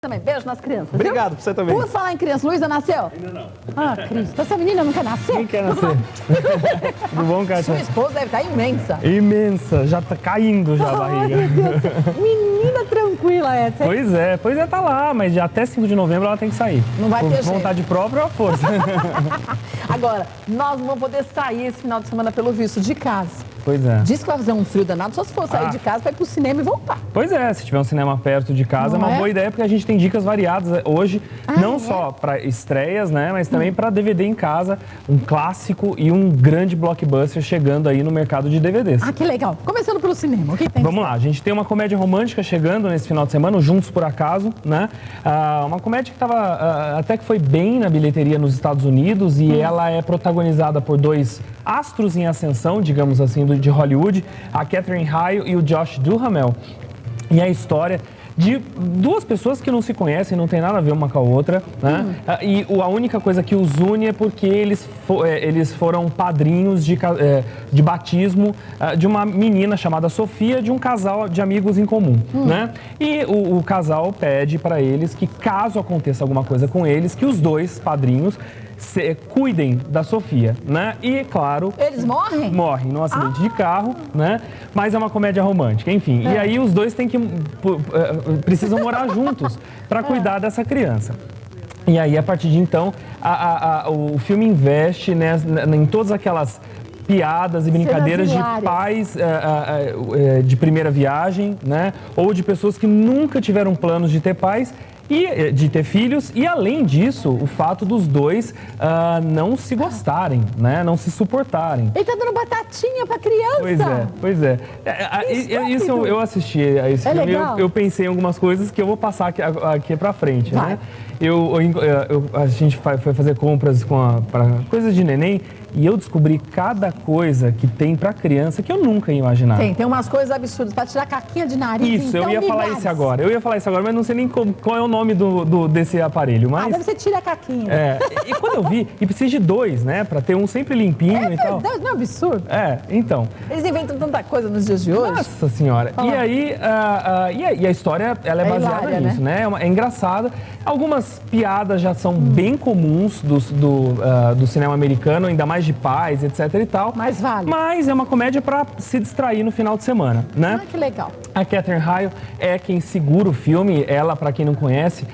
Também, beijo nas crianças, Obrigado, viu? pra você também. Por falar em criança, Luísa nasceu? Ainda não. Ah, Cristo, essa menina não quer nascer? Quem quer nascer? Tudo bom, Sua Kátia? esposa deve estar imensa. Imensa, já tá caindo já a Ai, barriga. meu Deus. Menina tranquila essa, hein? Pois é, tá lá, mas já até 5 de novembro ela tem que sair. Não vai Por ter jeito. vontade própria ou a força? Agora, nós não vamos poder sair esse final de semana pelo visto de casa. Pois é. Diz que vai fazer um frio danado, só se for sair de casa pra ir pro cinema e voltar. Pois é, se tiver um cinema perto de casa, Não é uma é? boa ideia, porque a gente tem dicas variadas hoje, não só para estreias, né, mas também para DVD em casa, um clássico e um grande blockbuster chegando aí no mercado de DVDs. Ah, que legal. Começando pelo cinema, o que tem? Vamos lá, a gente tem uma comédia romântica chegando nesse final de semana, Juntos por Acaso, né? Uma comédia que até que foi bem na bilheteria nos Estados Unidos e ela é protagonizada por dois astros em ascensão, digamos assim, de Hollywood, a Catherine Heigl e o Josh Duhamel. E a história de duas pessoas que não se conhecem, não tem nada a ver uma com a outra, né? E a única coisa que os une é porque eles foram padrinhos de batismo de uma menina chamada Sofia, de um casal de amigos em comum, né? E o casal pede para eles que, caso aconteça alguma coisa com eles, que os dois padrinhos cuidem da Sofia, né? E, claro... Eles morrem? Morrem num acidente de carro, né? Mas é uma comédia romântica, enfim. E aí os dois precisam morar juntos para cuidar dessa criança. E aí, a partir de então, o filme investe, né, em todas aquelas piadas e brincadeiras de pais de primeira viagem, né? Ou de pessoas que nunca tiveram planos de ter pais e de ter filhos, e além disso, o fato dos dois não se gostarem, né? Não se suportarem. Ele tá dando batatinha pra criança. Pois é. Isso eu assisti a esse filme, eu pensei em algumas coisas que eu vou passar aqui pra frente, né? A gente foi fazer compras para coisas de neném e eu descobri cada coisa que tem pra criança que eu nunca ia imaginar. Tem umas coisas absurdas, pra tirar caquinha de nariz. Isso, então, eu ia falar isso agora, mas não sei nem qual é o nome desse aparelho. Mas... deve ser tira caquinha. E quando eu vi, e precisa de dois, né, pra ter um sempre limpinho e tal. Não é absurdo? Então. Eles inventam tanta coisa nos dias de hoje. Nossa Senhora. E aí, a história, ela é baseada hilária, nisso, né? É engraçada. Algumas piadas já são bem comuns do cinema americano, ainda mais de pais, etc e tal. Mas vale. Mas é uma comédia pra se distrair no final de semana, né? Ah, que legal. A Catherine Heigl é quem segura o filme. Ela, para quem não conhece,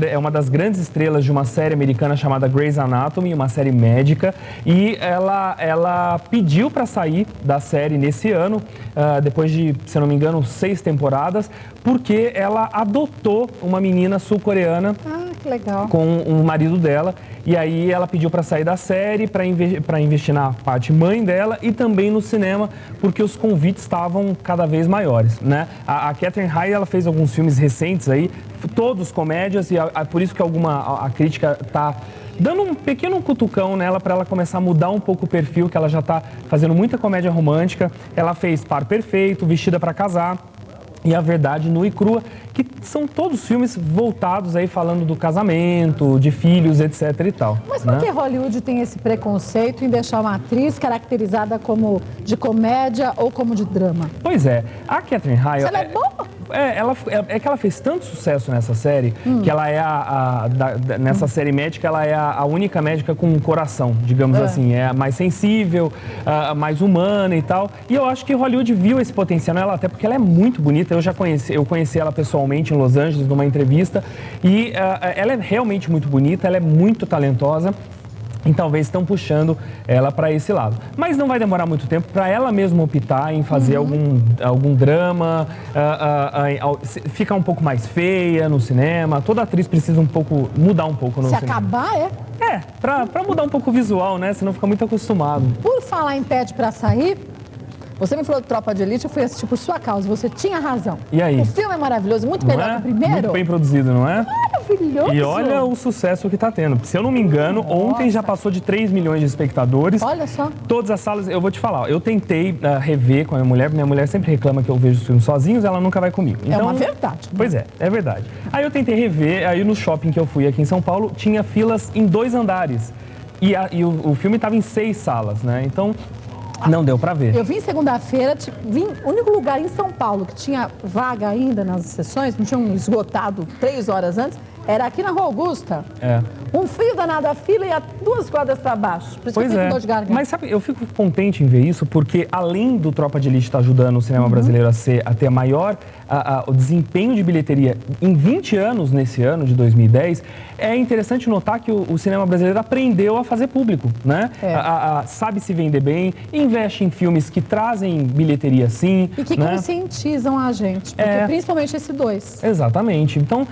é uma das grandes estrelas de uma série americana chamada Grey's Anatomy, uma série médica. E ela pediu para sair da série nesse ano, depois de, se eu não me engano, 6 temporadas, porque ela adotou uma menina sul-coreana. Ah, que legal. Com o marido dela. E aí ela pediu para sair da série, para investir na parte mãe dela e também no cinema, porque os convites estavam cada vez maiores, né? A Catherine Heigl, ela fez alguns filmes recentes aí, todos comédias, e por isso que a crítica tá dando um pequeno cutucão nela para ela começar a mudar um pouco o perfil, que ela já tá fazendo muita comédia romântica. Ela fez Par Perfeito, Vestida para Casar e A Verdade Nua e Crua, que são todos filmes voltados aí falando do casamento, de filhos, etc e tal. Mas por que Hollywood tem esse preconceito em deixar uma atriz caracterizada como de comédia ou como de drama? Pois é, a Catherine Heigl... Ela é boa? É que ela fez tanto sucesso nessa série, que ela é nessa série médica, ela é a única médica com um coração, digamos assim. É a mais sensível, mais humana e tal. E eu acho que Hollywood viu esse potencial nela, até porque ela é muito bonita. Eu conheci ela pessoalmente em Los Angeles, numa entrevista. E ela é realmente muito bonita, ela é muito talentosa. E talvez estão puxando ela para esse lado. Mas não vai demorar muito tempo para ela mesma optar em fazer algum drama, ficar um pouco mais feia no cinema. Toda atriz precisa mudar um pouco no cinema. Se acabar, pra mudar um pouco o visual, né? Senão fica muito acostumado. Por falar em pede para sair, você me falou de Tropa de Elite, eu fui assistir por sua causa, você tinha razão. E aí? O filme é maravilhoso, muito melhor que o primeiro. Muito bem produzido, não é? Maravilhoso. E olha o sucesso que tá tendo. Se eu não me engano, ontem já passou de 3 milhões de espectadores. Olha só. Todas as salas, eu vou te falar, eu tentei rever com a minha mulher sempre reclama que eu vejo os filmes sozinhos, ela nunca vai comigo. Então, é uma verdade. Pois é verdade. Aí eu tentei rever, aí no shopping que eu fui aqui em São Paulo, tinha filas em 2 andares. E o filme estava em 6 salas, né? Então... Não deu pra ver. Eu vim segunda-feira, o único lugar em São Paulo que tinha vaga ainda nas sessões, não tinham esgotado 3 horas antes, era aqui na Rua Augusta. Um frio danado, a fila ia 2 quadras para baixo. Por isso pois que eu é. com dor de garganta. Mas sabe, eu fico contente em ver isso, porque além do Tropa de Elite estar ajudando o cinema brasileiro a ter maior o desempenho de bilheteria em 20 anos, nesse ano de 2010, é interessante notar que o cinema brasileiro aprendeu a fazer público, né? Sabe se vender bem, investe em filmes que trazem bilheteria sim. E que conscientizam a gente, porque principalmente esse 2. Exatamente. Então,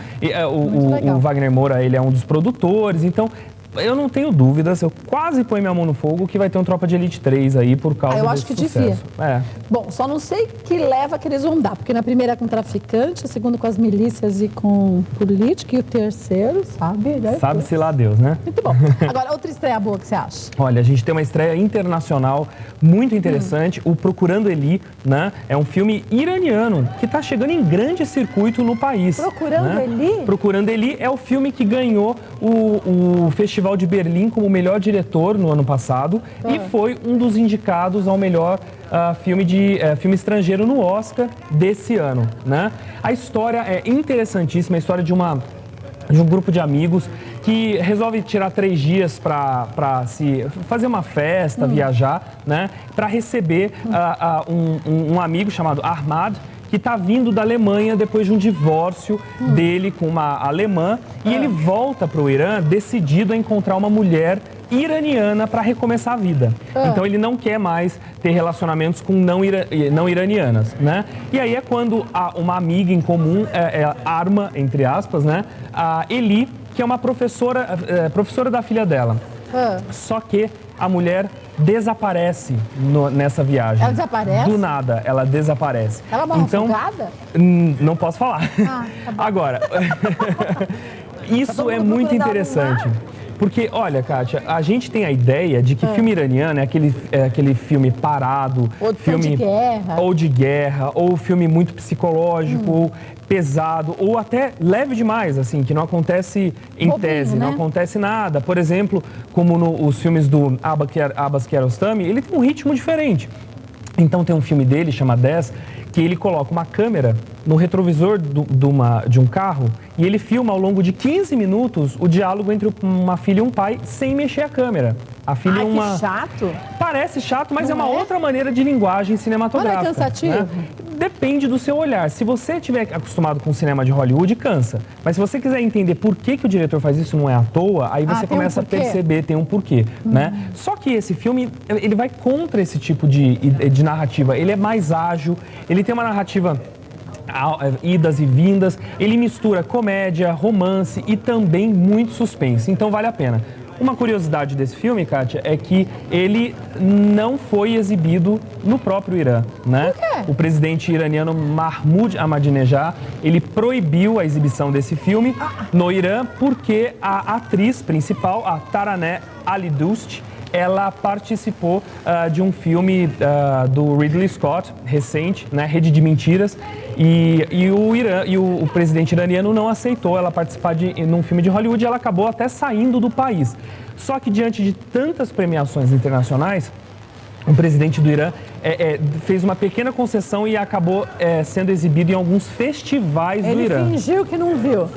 o Wagner Moura, ele é um dos produtores, então eu não tenho dúvidas, eu quase ponho minha mão no fogo que vai ter um Tropa de Elite 3 aí por causa desse eu acho que sucesso. devia. Bom, só não sei que leva que eles vão dar, porque na primeira é com traficante, a segunda com as milícias e com política, e o terceiro, sabe? Sabe-se lá Deus, né? Muito bom. Agora, outra estreia boa que você acha? Olha, a gente tem uma estreia internacional muito interessante, o Procurando Eli, né? É um filme iraniano que está chegando em grande circuito no país. Procurando Eli? Procurando Eli é o filme que ganhou o Festival de Berlim como melhor diretor no ano passado e foi um dos indicados ao melhor filme estrangeiro no Oscar desse ano, né? A história é interessantíssima, a história de um grupo de amigos que resolve tirar 3 dias para se fazer uma festa, viajar, né? Para receber um amigo chamado Ahmad, que está vindo da Alemanha depois de um divórcio dele com uma alemã. E ele volta para o Irã decidido a encontrar uma mulher iraniana para recomeçar a vida. Então ele não quer mais ter relacionamentos com não iranianas, né? E aí é quando uma amiga em comum arma, entre aspas, né? A Eli, que é uma professora da filha dela. Só que a mulher desaparece nessa viagem. Ela desaparece? Do nada, ela desaparece. Ela morre afogada? Não posso falar. Tá bom. Agora, isso é muito interessante. Porque, olha, Kátia, a gente tem a ideia de que filme iraniano é aquele filme parado, ou de guerra, ou filme muito psicológico, ou pesado, ou até leve demais, assim, que não acontece em tese, né? Não acontece nada. Por exemplo, como nos filmes do Abbas Kiarostami, ele tem um ritmo diferente. Então tem um filme dele, chama 10, que ele coloca uma câmera no retrovisor de um carro e ele filma ao longo de 15 minutos o diálogo entre uma filha e um pai sem mexer a câmera. A filha que chato. Parece chato, mas é uma outra maneira de linguagem cinematográfica. Olha, é cansativo. Né? Depende do seu olhar. Se você estiver acostumado com o cinema de Hollywood, cansa. Mas se você quiser entender por que o diretor faz isso, não é à toa, aí você começa a perceber, tem um porquê, né? Só que esse filme, ele vai contra esse tipo de narrativa. Ele é mais ágil, ele tem uma narrativa idas e vindas, ele mistura comédia, romance e também muito suspense, então vale a pena. Uma curiosidade desse filme, Kátia, é que ele não foi exibido no próprio Irã, né? Por quê? O presidente iraniano Mahmoud Ahmadinejad, ele proibiu a exibição desse filme no Irã porque a atriz principal, a Taraneh Ali Dost, ela participou de um filme do Ridley Scott, recente, né, Rede de Mentiras, e o presidente iraniano não aceitou ela participar num filme de Hollywood e ela acabou até saindo do país. Só que diante de tantas premiações internacionais, o presidente do Irã fez uma pequena concessão e acabou sendo exibido em alguns festivais do Irã. Ele fingiu que não viu.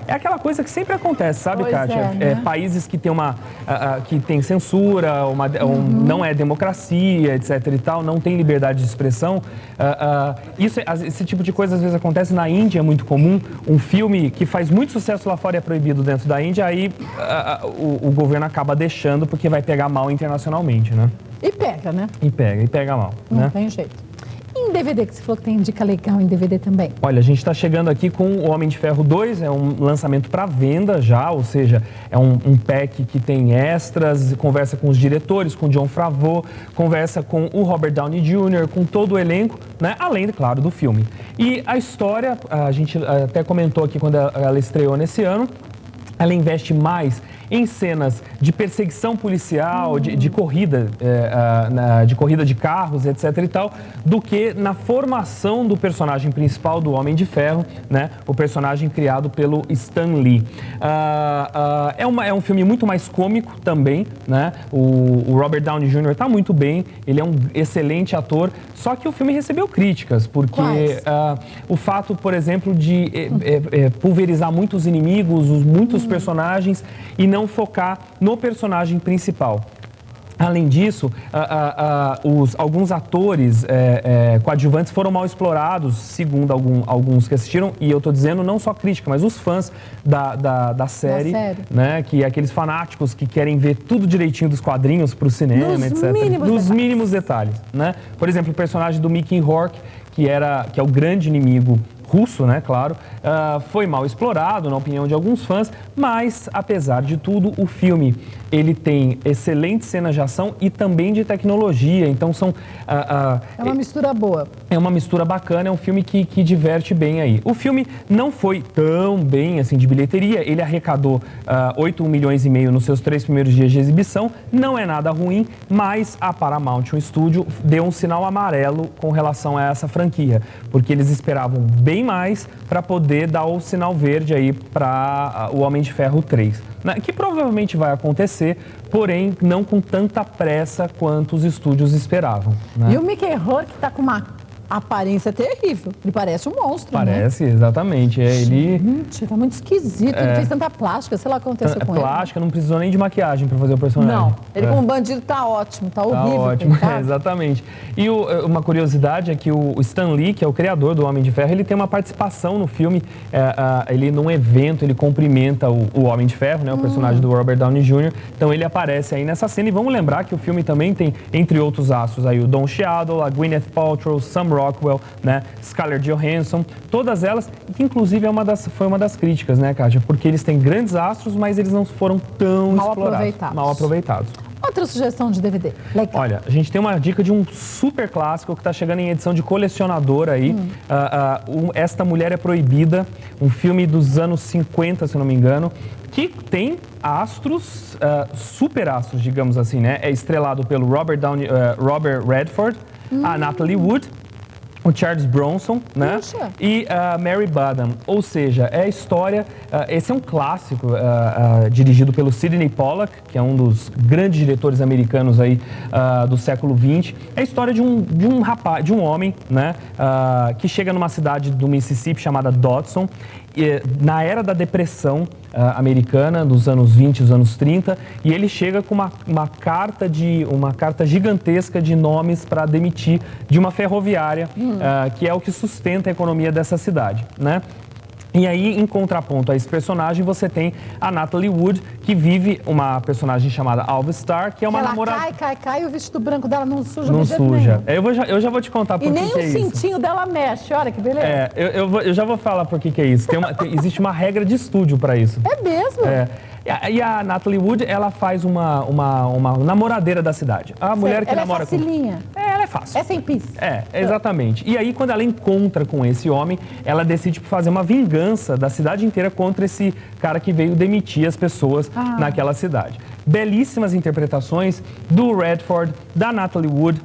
É aquela coisa que sempre acontece, sabe, Pois Kátia? né? Países que tem que tem censura, não é democracia, etc e tal, não tem liberdade de expressão. Esse tipo de coisa às vezes acontece na Índia, é muito comum. Um filme que faz muito sucesso lá fora é proibido dentro da Índia, aí o governo acaba deixando porque vai pegar mal internacionalmente, né? E pega, né? E pega mal, Não né? tem jeito. E em DVD, que você falou que tem dica legal em DVD também. Olha, a gente está chegando aqui com o Homem de Ferro 2, é um lançamento para venda já, ou seja, é um pack que tem extras, conversa com os diretores, com o Jon Favreau, conversa com o Robert Downey Jr., com todo o elenco, né? Além, claro, do filme. E a história, a gente até comentou aqui quando ela estreou nesse ano, ela investe mais em cenas de perseguição policial, de corrida, de corrida de carros, etc e tal, do que na formação do personagem principal do Homem de Ferro, né? O personagem criado pelo Stan Lee. É um filme muito mais cômico também, né? O Robert Downey Jr. está muito bem, ele é um excelente ator, só que o filme recebeu críticas, porque o fato, por exemplo, de pulverizar muitos inimigos, muitos personagens e não focar no personagem principal. Além disso, alguns atores coadjuvantes foram mal explorados, segundo alguns que assistiram, e eu estou dizendo não só crítica, mas os fãs da série, né, que aqueles fanáticos que querem ver tudo direitinho dos quadrinhos para o cinema, etc. Nos mínimos detalhes, né? Por exemplo, o personagem do Mickey Rourke, que é o grande inimigo russo, né, claro, foi mal explorado, na opinião de alguns fãs, mas, apesar de tudo, o filme, ele tem excelentes cenas de ação e também de tecnologia, então são... é uma mistura boa. É uma mistura bacana, é um filme que diverte bem aí. O filme não foi tão bem, assim, de bilheteria, ele arrecadou 8,5 milhões nos seus 3 primeiros dias de exibição, não é nada ruim, mas a Paramount, o estúdio, deu um sinal amarelo com relação a essa franquia, porque eles esperavam bem mais para poder dar o sinal verde aí para o Homem de Ferro 3, né? Que provavelmente vai acontecer, porém não com tanta pressa quanto os estúdios esperavam, né? E o Mickey Rourke está com uma aparência terrível. Ele parece um monstro, Parece, né? Exatamente. Gente, tá muito esquisito. Ele fez tanta plástica, sei lá o que aconteceu com ele. Plástica, não precisou nem de maquiagem para fazer o personagem. Não, ele como bandido tá ótimo, tá horrível. Ótimo, exatamente. E uma curiosidade é que o Stan Lee, que é o criador do Homem de Ferro, ele tem uma participação no filme, ele num evento, ele cumprimenta o Homem de Ferro, né, o personagem do Robert Downey Jr., então ele aparece aí nessa cena, e vamos lembrar que o filme também tem, entre outros astros, aí o Don Cheadle, a Gwyneth Paltrow, Sam Rockwell, né, Scarlett Johansson, todas elas, que inclusive foi uma das críticas, né, Kátia? Porque eles têm grandes astros, mas eles não foram tão mal aproveitados. Outra sugestão de DVD. Legal. Olha, a gente tem uma dica de um super clássico que está chegando em edição de colecionador aí. Esta Mulher é Proibida, um filme dos anos 50, se não me engano, que tem astros, super astros, digamos assim, né? É estrelado pelo Robert Redford, a Natalie Wood, o Charles Bronson, né? E Mary Badham. Ou seja, é a história... esse é um clássico dirigido pelo Sidney Pollack, que é um dos grandes diretores americanos aí do século XX. É a história de um rapaz, de um homem, né? Que chega numa cidade do Mississippi chamada Dodson, na era da depressão americana, dos anos 20, dos anos 30, e ele chega com uma carta gigantesca de nomes para demitir de uma ferroviária, que é o que sustenta a economia dessa cidade, né? E aí, em contraponto a esse personagem, você tem a Natalie Wood, que vive uma personagem chamada Alva Starr, que é uma namorada... cai, e o vestido branco dela não suja. Não suja. Eu já vou te contar por que é isso. E nem o cintinho dela mexe, olha que beleza. Eu já vou falar por que é isso. Existe uma regra de estúdio para isso. É mesmo? E a Natalie Wood, ela faz uma namoradeira da cidade. A mulher que namora com... Ela é facilinha. Ela é fácil. É sem pis. Exatamente. E aí, quando ela encontra com esse homem, ela decide fazer uma vingança da cidade inteira contra esse cara que veio demitir as pessoas naquela cidade. Belíssimas interpretações do Redford, da Natalie Wood.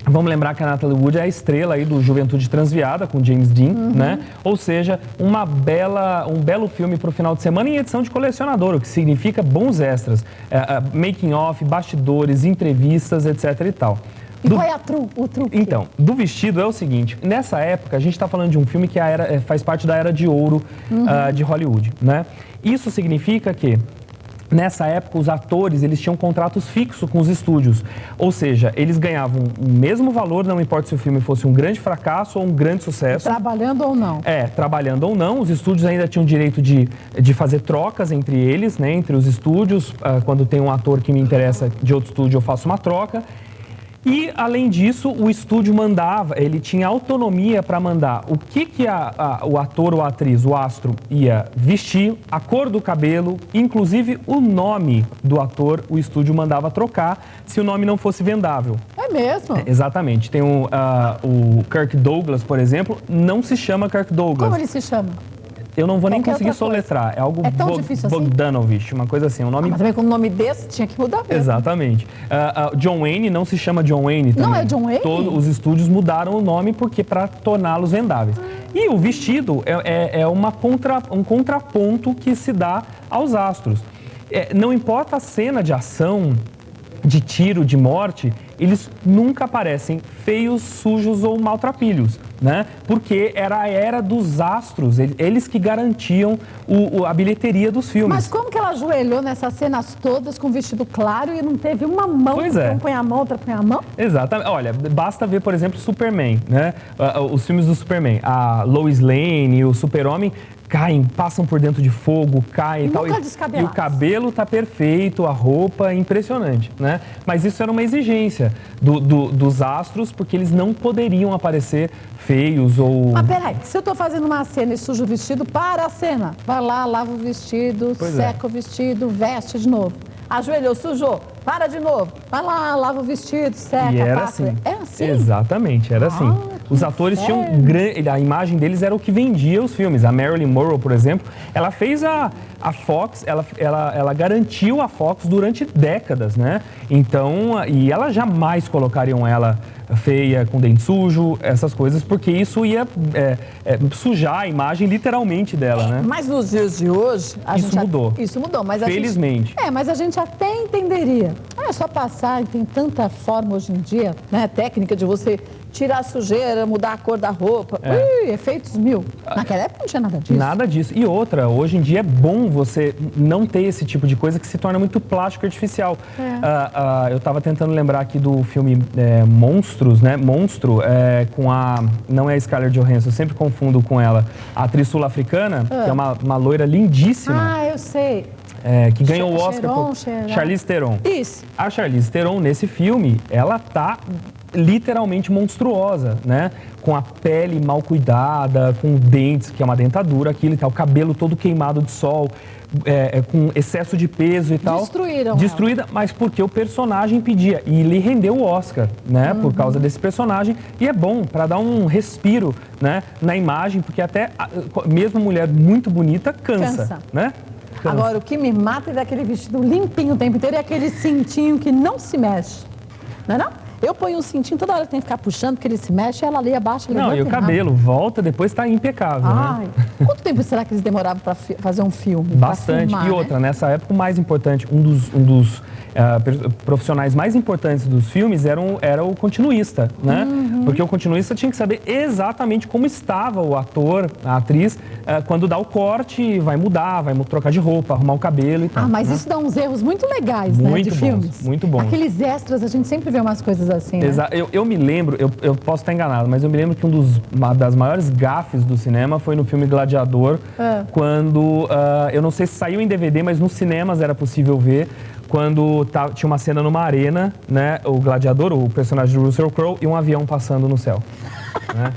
Vamos lembrar que a Natalie Wood é a estrela aí do Juventude Transviada, com James Dean, né? Ou seja, um belo filme para o final de semana em edição de colecionador, o que significa bons extras, making of, bastidores, entrevistas, etc e tal. E qual é o truque? Então, do vestido é o seguinte, nessa época a gente está falando de um filme que faz parte da era de ouro de Hollywood, né? Isso significa que nessa época, os atores, eles tinham contratos fixos com os estúdios. Ou seja, eles ganhavam o mesmo valor, não importa se o filme fosse um grande fracasso ou um grande sucesso. Trabalhando ou não. Trabalhando ou não. Os estúdios ainda tinham o direito de fazer trocas entre eles, né? Entre os estúdios. Quando tem um ator que me interessa de outro estúdio, eu faço uma troca. E, além disso, o estúdio mandava, ele tinha autonomia para mandar o que o ator ou a atriz, o astro, ia vestir, a cor do cabelo, inclusive o nome do ator, o estúdio mandava trocar se o nome não fosse vendável. É mesmo? Exatamente. Tem o Kirk Douglas, por exemplo, não se chama Kirk Douglas. Como ele se chama? Eu não vou nem conseguir soletrar. É algo Bogdanovich, uma coisa assim. Um nome... mas também com um nome desse tinha que mudar mesmo. Exatamente. John Wayne não se chama John Wayne também. Não é John Wayne? Os estúdios mudaram o nome porque para torná-los vendáveis. E o vestido é um contraponto que se dá aos astros. Não importa a cena de ação, de tiro, de morte, eles nunca aparecem feios, sujos ou maltrapilhos, né? Porque era a era dos astros, eles que garantiam a bilheteria dos filmes. Mas como que ela ajoelhou nessas cenas todas com vestido claro e não teve uma mão? Pois é. Um põe a mão, outra põe a mão? Exatamente. Olha, basta ver, por exemplo, Superman, né? Os filmes do Superman. A Lois Lane e o Super-Homem caem, passam por dentro de fogo, caem e tal. E o cabelo tá perfeito, a roupa é impressionante, né? Mas isso era uma exigência dos astros, porque eles não poderiam aparecer feios ou... Mas peraí, se eu tô fazendo uma cena e sujo o vestido, para a cena. Vai lá, lava o vestido, seca o vestido, veste de novo. Ajoelhou, sujou, para de novo. Vai lá, lava o vestido, seca, e era passa. Assim. É assim? Exatamente, era assim. Os atores tinham... A imagem deles era o que vendia os filmes. A Marilyn Monroe, por exemplo, ela fez a Fox, ela garantiu a Fox durante décadas, né? Então, e ela jamais colocariam ela feia, com dente sujo, essas coisas, porque isso ia sujar a imagem literalmente dela, né? Mas nos dias de hoje... Mudou. Isso mudou, mas felizmente. Mas a gente até entenderia. É só passar, tem tanta forma hoje em dia, né? Técnica de você tirar a sujeira, mudar a cor da roupa. Efeitos mil. Naquela época não tinha nada disso. Nada disso. E outra, hoje em dia é bom você não ter esse tipo de coisa que se torna muito plástico e artificial. Eu estava tentando lembrar aqui do filme Monstros, né? Monstro, com a... Não é a Scarlett Johansson, eu sempre confundo com ela. A atriz sul-africana, que é uma loira lindíssima. Eu sei. Que ganhou o Oscar por Charlize Theron. Isso. A Charlize Theron, nesse filme, ela tá literalmente monstruosa, né? Com a pele mal cuidada, com dentes, que é uma dentadura, aquilo e tal, o cabelo todo queimado de sol, com excesso de peso e tal. Destruída, mas porque o personagem pedia. E lhe rendeu o Oscar, né? Por causa desse personagem. E é bom para dar um respiro, né? Na imagem, porque até mesmo mulher muito bonita cansa. Né? Agora, o que me mata é daquele vestido limpinho o tempo inteiro e aquele cintinho que não se mexe. Não é não? Eu ponho um cintinho, toda hora tem que ficar puxando, porque ele se mexe, ela ali abaixa, levanta. Não, e o cabelo volta, depois tá impecável, né? Quanto tempo será que eles demoravam para fazer um filme? Bastante. Filmar, e outra, nessa época, o mais importante, um dos profissionais mais importantes dos filmes era o continuista, né? Porque o continuista tinha que saber exatamente como estava o ator, a atriz, quando dá o corte, vai mudar, vai trocar de roupa, arrumar o cabelo e tal. Mas isso dá uns erros muito legais, né? De filmes. Muito bom. Aqueles extras, a gente sempre vê umas coisas assim, né? Eu me lembro, eu posso estar enganado, mas eu me lembro que uma das maiores gafes do cinema foi no filme Gladiador, quando, eu não sei se saiu em DVD, mas nos cinemas era possível ver, quando tinha uma cena numa arena, né? O gladiador, o personagem de Russell Crowe, e um avião passando no céu. Né?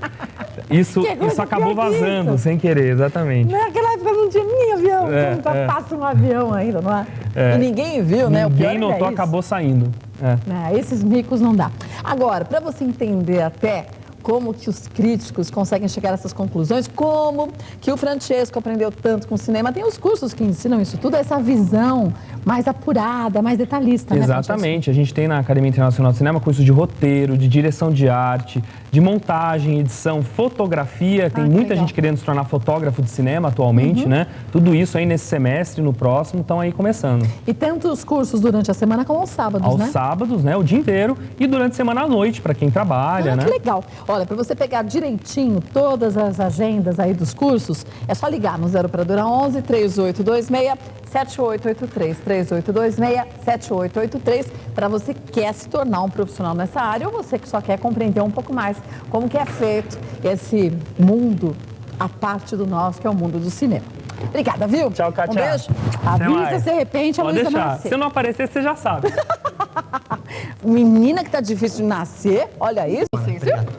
Isso acabou vazando, sem querer, exatamente. Naquela época não tinha nem avião, passa um avião ainda, não é? E ninguém viu, né? Ninguém notou, acabou saindo. Esses micos não dá. Agora, para você entender até como que os críticos conseguem chegar a essas conclusões, como que o Francesco aprendeu tanto com o cinema. Tem os cursos que ensinam isso tudo, essa visão mais apurada, mais detalhista, né, Exatamente. A gente tem na Academia Internacional de Cinema curso de roteiro, de direção de arte, de montagem, edição, fotografia. Tem muita gente querendo se tornar fotógrafo de cinema atualmente, né? Tudo isso aí nesse semestre, no próximo, estão aí começando. E tanto os cursos durante a semana como aos sábados, né? Aos sábados, né? O dia inteiro. E durante a semana à noite, para quem trabalha, né? Que legal. Olha, para você pegar direitinho todas as agendas aí dos cursos, é só ligar no 0 operadora 11 3826 7883 3826 7883 para você que quer se tornar um profissional nessa área ou você que só quer compreender um pouco mais como que é feito esse mundo à parte do nosso, que é o mundo do cinema. Obrigada, viu? Tchau, Kátia. Um beijo. Avisa se de repente a Luísa nascer. Se não aparecer, você já sabe. Menina que tá difícil de nascer, olha isso. Sim,